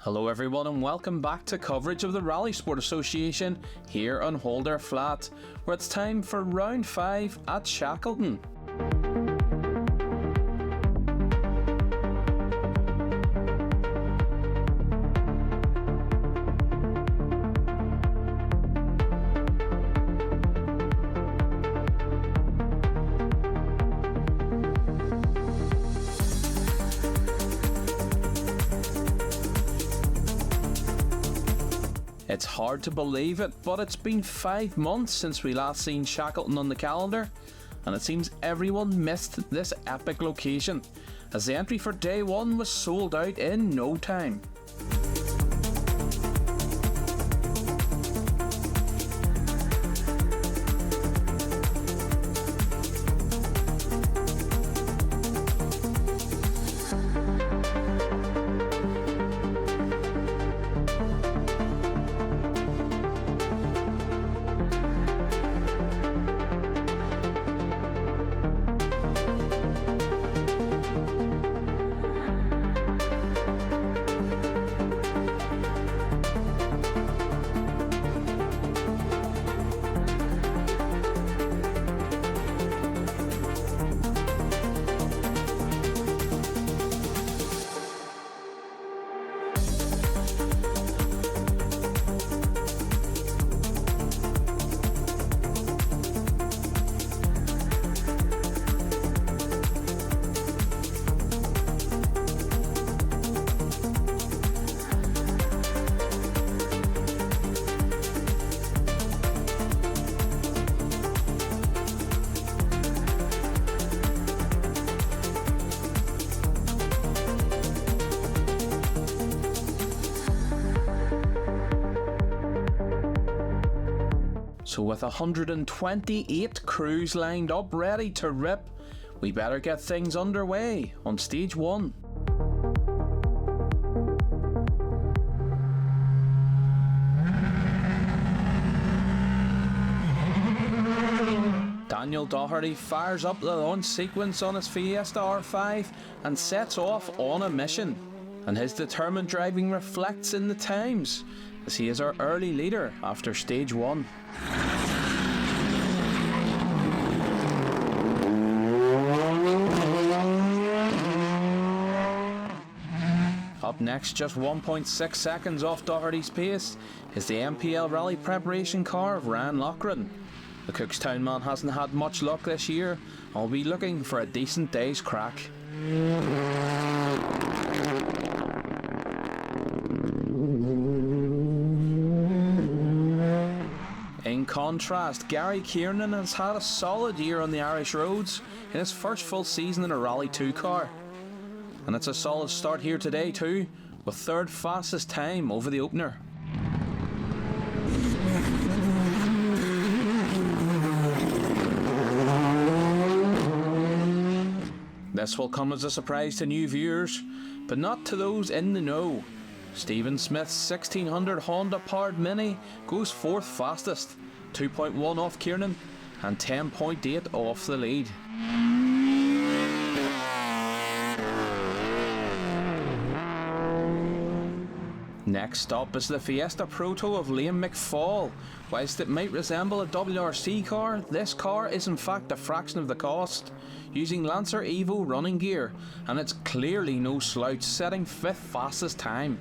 Hello everyone and welcome back to coverage of the Rallysport Association here on Holder Flat, where it's time for round 5 at Shackleton. It's hard to believe it, but it's been 5 months since we last seen Shackleton on the calendar, and it seems everyone missed this epic location, as the entry for day 1 was sold out in no time. So with 128 crews lined up ready to rip, we better get things underway on stage 1. Daniel Doherty fires up the launch sequence on his Fiesta R5 and sets off on a mission, and his determined driving reflects in the times, as he is our early leader after stage 1. Up next, just 1.6 seconds off Doherty's pace, is the MPL Rally preparation car of Ryan Loughran. The Cookstown man hasn't had much luck this year, and will be looking for a decent day's crack. In contrast, Gary Kiernan has had a solid year on the Irish roads in his first full season in a Rally 2 car. And it's a solid start here today too, with third fastest time over the opener. This will come as a surprise to new viewers, but not to those in the know. Stephen Smith's 1600 Honda powered Mini goes 4th fastest, 2.1 off Kiernan and 10.8 off the lead. Next up is the Fiesta Proto of Liam McFall. Whilst it might resemble a WRC car, this car is in fact a fraction of the cost, using Lancer Evo running gear, and it's clearly no slouch, setting 5th fastest time.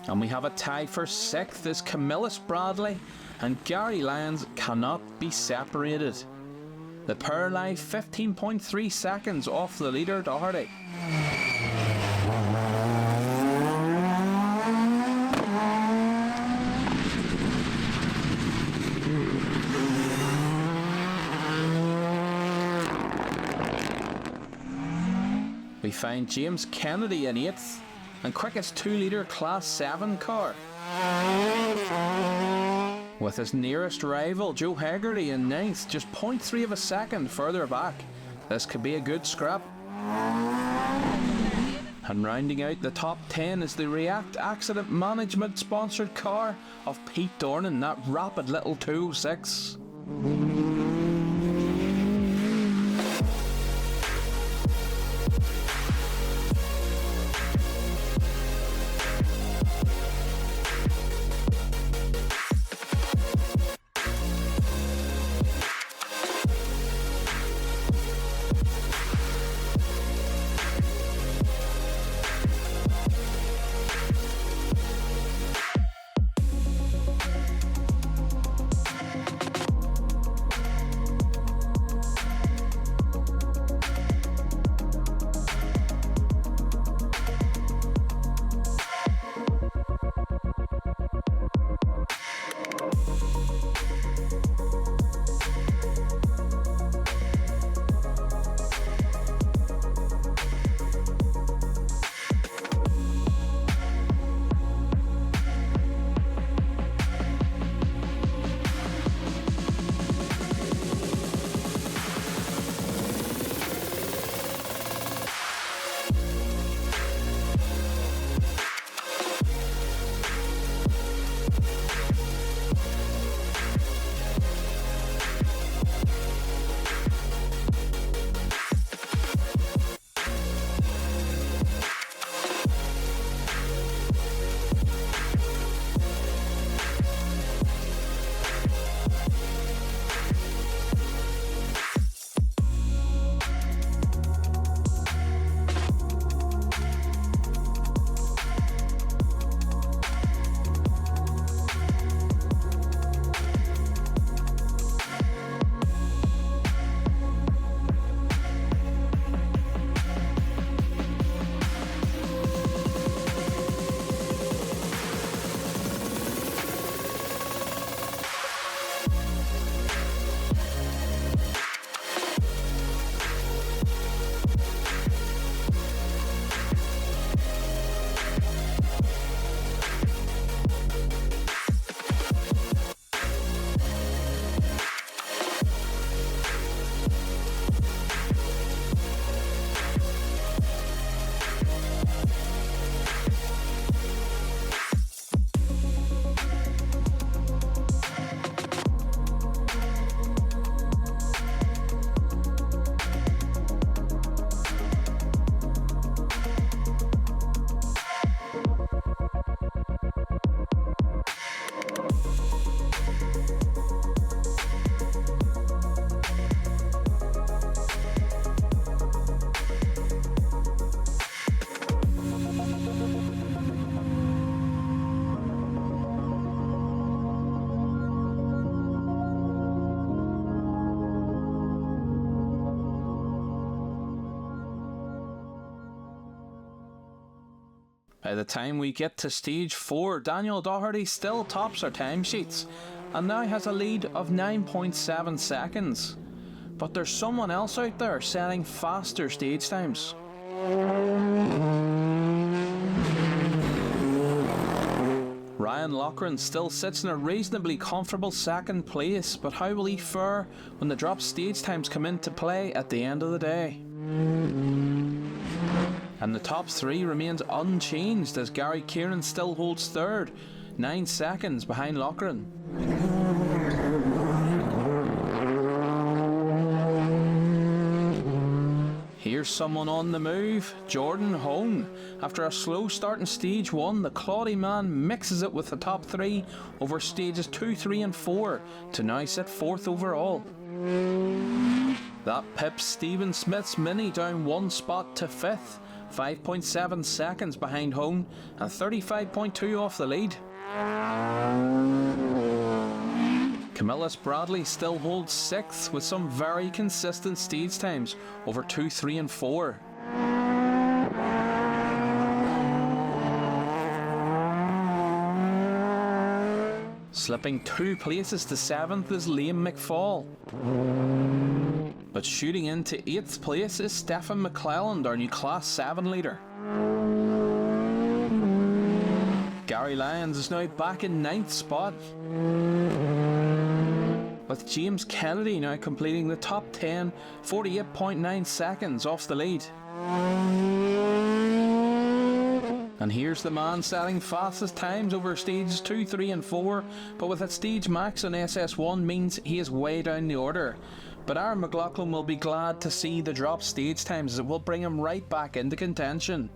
And we have a tie for 6th as Camillus Bradley and Gary Lyons cannot be separated. The pair lie 15.3 seconds off the leader Doherty. We find James Kennedy in 8th and quickest 2-litre Class 7 car, with his nearest rival Joe Hegarty in 9th, just 0.3 of a second further back. This could be a good scrap. And rounding out the top 10 is the React Accident Management sponsored car of Pete Dornan, that rapid little 206. By the time we get to stage 4, Daniel Doherty still tops our timesheets and now has a lead of 9.7 seconds. But there's someone else out there setting faster stage times. Ryan Loughran still sits in a reasonably comfortable second place, but how will he fare when the drop stage times come into play at the end of the day? And the top 3 remains unchanged as Gary Kieran still holds third, 9 seconds behind Loughran. Here's someone on the move, Jordan Hone. After a slow start in stage 1, the Claudie man mixes it with the top 3 over stages 2, 3 and 4 to now sit 4th overall. That pips Stephen Smith's Mini down 1 spot to 5th, 5.7 seconds behind Hone and 35.2 off the lead. Camillus Bradley still holds 6th with some very consistent stage times over 2, 3 and 4. Slipping 2 places to 7th is Liam McFall. But shooting into 8th place is Stephen McClelland, our new Class 7 leader. Gary Lyons is now back in 9th spot, with James Kennedy now completing the top 10, 48.9 seconds off the lead. And here's the man setting fastest times over stages 2, 3 and 4, but with a stage max on SS1 means he is way down the order. But Aaron McLaughlin will be glad to see the drop stage times as it will bring him right back into contention.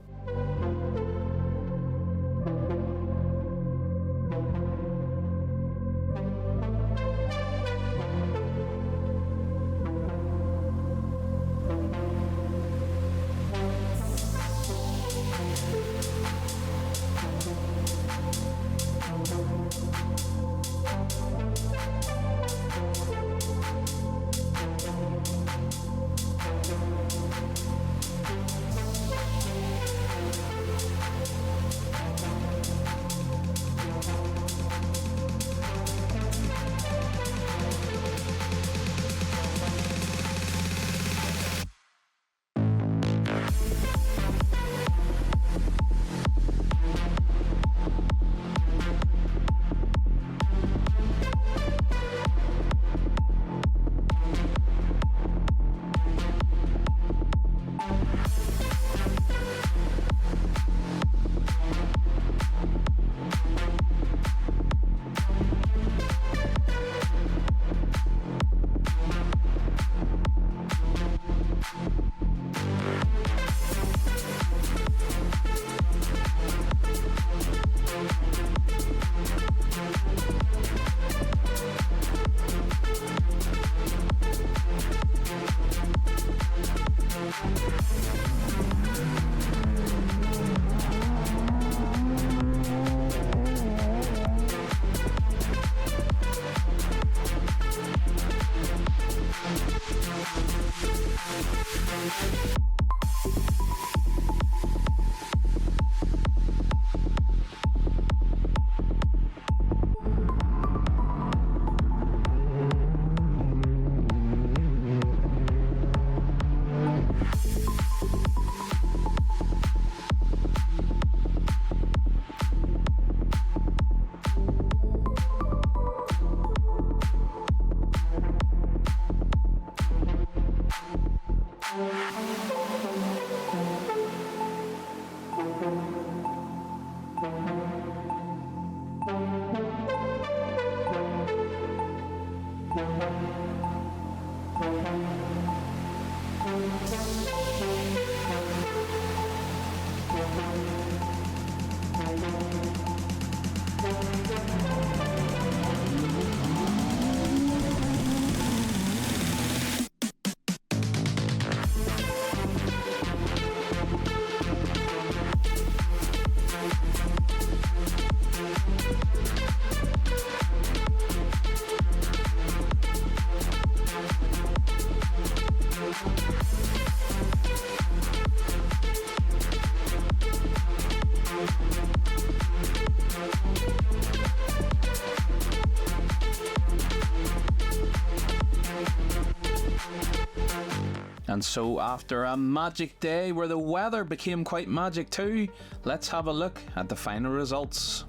And so after a magic day where the weather became quite magic too, let's have a look at the final results.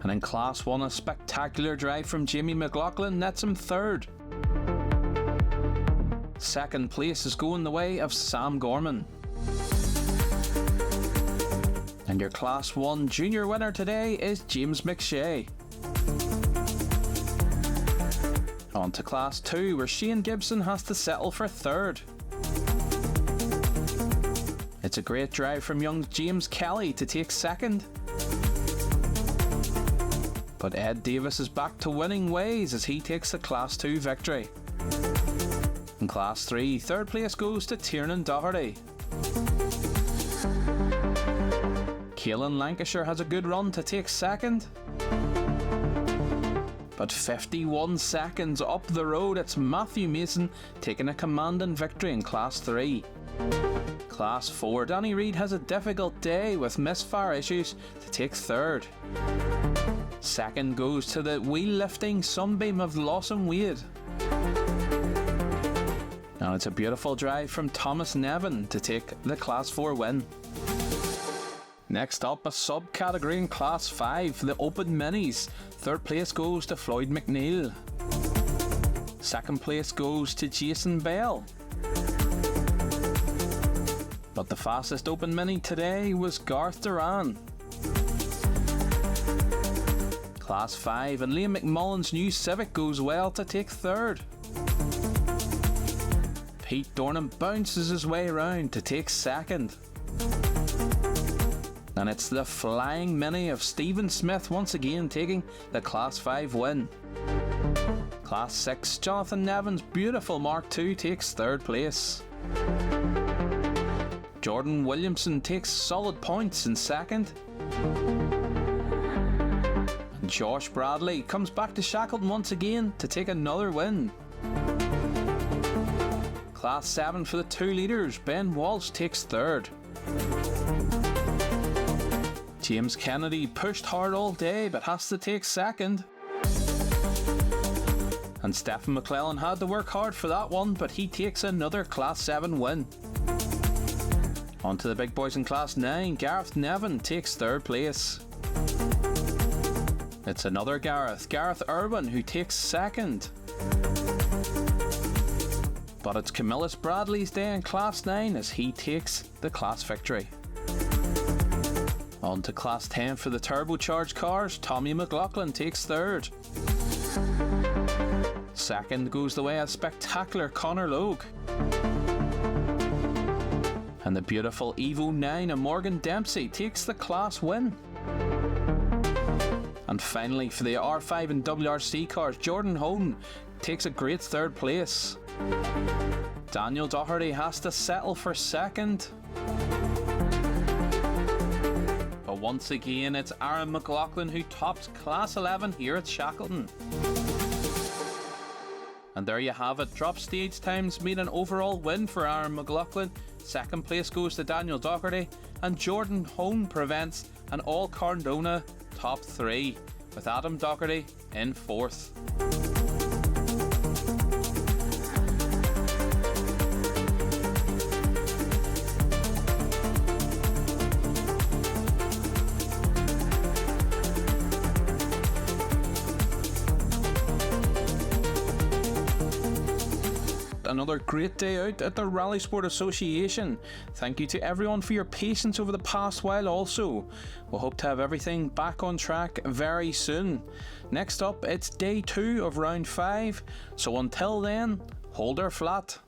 And in Class 1, a spectacular drive from Jamie McLaughlin nets him third. Second place is going the way of Sam Gorman. And your Class 1 junior winner today is James McShay. On to Class 2, where Shane Gibson has to settle for third. It's a great drive from young James Kelly to take second. But Ed Davis is back to winning ways as he takes the Class 2 victory. In Class 3, third place goes to Tiernan Doherty. Caelan Lancashire has a good run to take second. But 51 seconds up the road, it's Matthew Mason taking a commanding victory in Class 3. Class 4, Danny Reid has a difficult day with misfire issues to take third. Second goes to the wheel-lifting Sunbeam of Lawson Wade. And it's a beautiful drive from Thomas Nevin to take the Class 4 win. Next up, a subcategory in Class 5, the Open Minis. Third place goes to Floyd McNeil. Second place goes to Jason Bell. But the fastest Open Mini today was Garth Duran. Class 5, and Liam McMullen's new Civic goes well to take third. Pete Dornan bounces his way around to take second. And it's the Flying Mini of Stephen Smith once again taking the Class 5 win. Class 6, Jonathan Nevin's beautiful Mark II takes third place. Jordan Williamson takes solid points in second. And Josh Bradley comes back to Shackleton once again to take another win. Class 7 for the 2 litres, Ben Walsh takes third. James Kennedy pushed hard all day but has to take second. And Stephen McClellan had to work hard for that one, but he takes another Class 7 win. On to the big boys in Class 9, Gareth Nevin takes third place. It's another Gareth Irwin, who takes second. But it's Camillus Bradley's day in Class 9 as he takes the class victory. On to Class 10 for the turbocharged cars, Tommy McLaughlin takes third. Second goes the way of spectacular Conor Logue. And the beautiful Evo 9 of Morgan Dempsey takes the class win. And finally for the R5 and WRC cars, Jordan Holden takes a great third place. Daniel Doherty has to settle for second. But once again, it's Aaron McLaughlin who tops Class 11 here at Shackleton. And there you have it. Drop stage times mean an overall win for Aaron McLaughlin. Second place goes to Daniel Doherty. And Jordan Hone prevents an all Cardona top 3, with Adam Doherty in 4th. Another great day out at the Rallysport Association. Thank you to everyone for your patience over the past while also. We'll hope to have everything back on track very soon. Next up, it's day 2 of round 5, so until then, hold her flat.